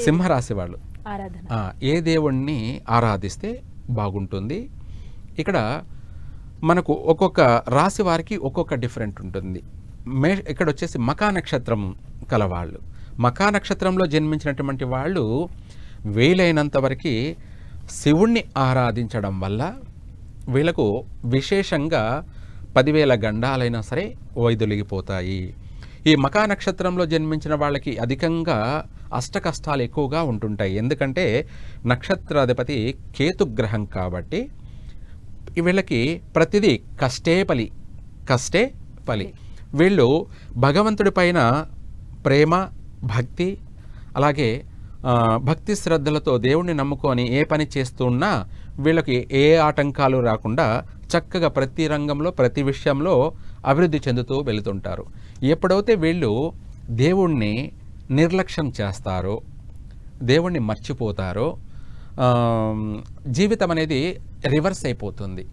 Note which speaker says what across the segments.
Speaker 1: సింహరాశి వాళ్ళు
Speaker 2: ఆరాధన
Speaker 1: ఏ దేవుణ్ణి ఆరాధిస్తే బాగుంటుంది? ఇక్కడ మనకు ఒక్కొక్క రాశి వారికి ఒక్కొక్క డిఫరెంట్ ఉంటుంది. ఇక్కడ వచ్చేసి మకా నక్షత్రం కలవాళ్ళు, మకా నక్షత్రంలో జన్మించినటువంటి వాళ్ళు వీలైనంత వరకు శివుణ్ణి ఆరాధించడం వల్ల వీళ్ళకు విశేషంగా 10,000 గండాలైనా సరే వైదొలిగిపోతాయి. ఈ మకా నక్షత్రంలో జన్మించిన వాళ్ళకి అధికంగా అష్ట కష్టాలు ఎక్కువగా ఉంటుంటాయి. ఎందుకంటే నక్షత్రాధిపతి కేతుగ్రహం కాబట్టి వీళ్ళకి ప్రతిదీ కష్టే ఫలి. వీళ్ళు భగవంతుడి పైన ప్రేమ, భక్తి, అలాగే భక్తి శ్రద్ధలతో దేవుణ్ణి నమ్ముకొని ఏ పని చేస్తున్నా వీళ్ళకి ఏ ఆటంకాలు రాకుండా చక్కగా ప్రతి రంగంలో ప్రతి విషయంలో అభివృద్ధి చెందుతూ వెళుతుంటారు. ఎప్పుడైతే వీళ్ళు దేవుణ్ణి నిర్లక్ష్యం చేస్తారో, దేవుణ్ణి మర్చిపోతారో, జీవితం అనేది రివర్స్ అయిపోతుంది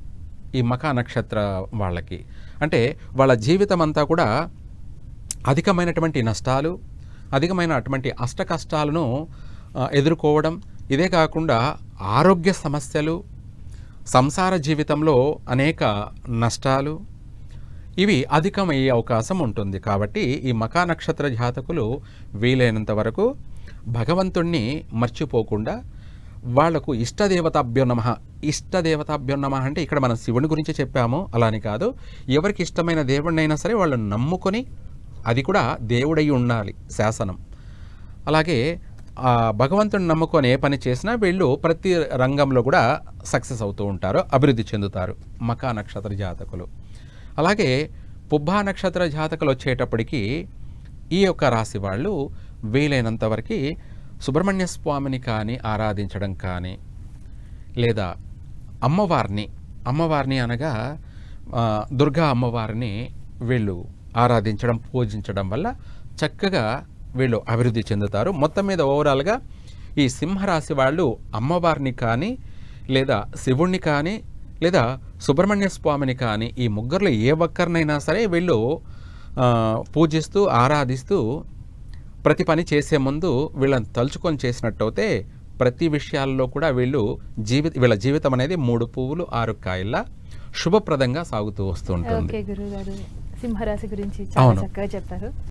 Speaker 1: ఈ మకా నక్షత్ర వాళ్ళకి. అంటే వాళ్ళ జీవితం అంతా కూడా అధికమైనటువంటి నష్టాలు, అధికమైనటువంటి అష్ట కష్టాలను ఎదుర్కోవడం, ఇదే కాకుండా ఆరోగ్య సమస్యలు, సంసార జీవితంలో అనేక నష్టాలు ఇవి అధికమయ్యే అవకాశం ఉంటుంది. కాబట్టి ఈ మకా నక్షత్ర జాతకులు వీలైనంత వరకు భగవంతుణ్ణి మర్చిపోకుండా వాళ్లకు ఇష్టదేవతాభ్యో నమః అంటే ఇక్కడ మనం శివుని గురించి చెప్పాము, అలాని కాదు, ఎవరికి ఇష్టమైన దేవుడినైనా సరే వాళ్ళు నమ్ముకొని, అది కూడా దేవుడై ఉండాలి శాసనం. అలాగే భగవంతుని నమ్ముకొని ఏ పని చేసినా వీళ్ళు ప్రతి రంగంలో కూడా సక్సెస్ అవుతూ ఉంటారు, అభివృద్ధి చెందుతారు మకా నక్షత్ర జాతకులు. అలాగే పుబ్బా నక్షత్ర జాతకులు వచ్చేటప్పటికి ఈ యొక్క రాశి వాళ్ళు వీలైనంత వరకు సుబ్రహ్మణ్య స్వామిని కానీ ఆరాధించడం కానీ, లేదా అమ్మవారిని అనగా దుర్గా అమ్మవారిని వీళ్ళు ఆరాధించడం, పూజించడం వల్ల చక్కగా వీళ్ళు అభివృద్ధి చెందుతారు. మొత్తం మీద ఓవరాల్గా ఈ సింహరాశి వాళ్ళు అమ్మవారిని కానీ, లేదా శివుణ్ణి కానీ, లేదా సుబ్రహ్మణ్య స్వామిని కానీ, ఈ ముగ్గురులో ఏ ఒక్కరినైనా సరే వీళ్ళు పూజిస్తూ ఆరాధిస్తూ ప్రతి పని చేసే ముందు వీళ్ళని తలుచుకొని చేసినట్టయితే ప్రతి విషయాల్లో కూడా వీళ్ళ జీవితం అనేది 3 పువ్వులు 6 కాయల్లా శుభప్రదంగా సాగుతూ వస్తూ ఉంటుంది.
Speaker 2: గురుగారు సింహరాశి గురించి చాలా చక్కగా చెప్పారు.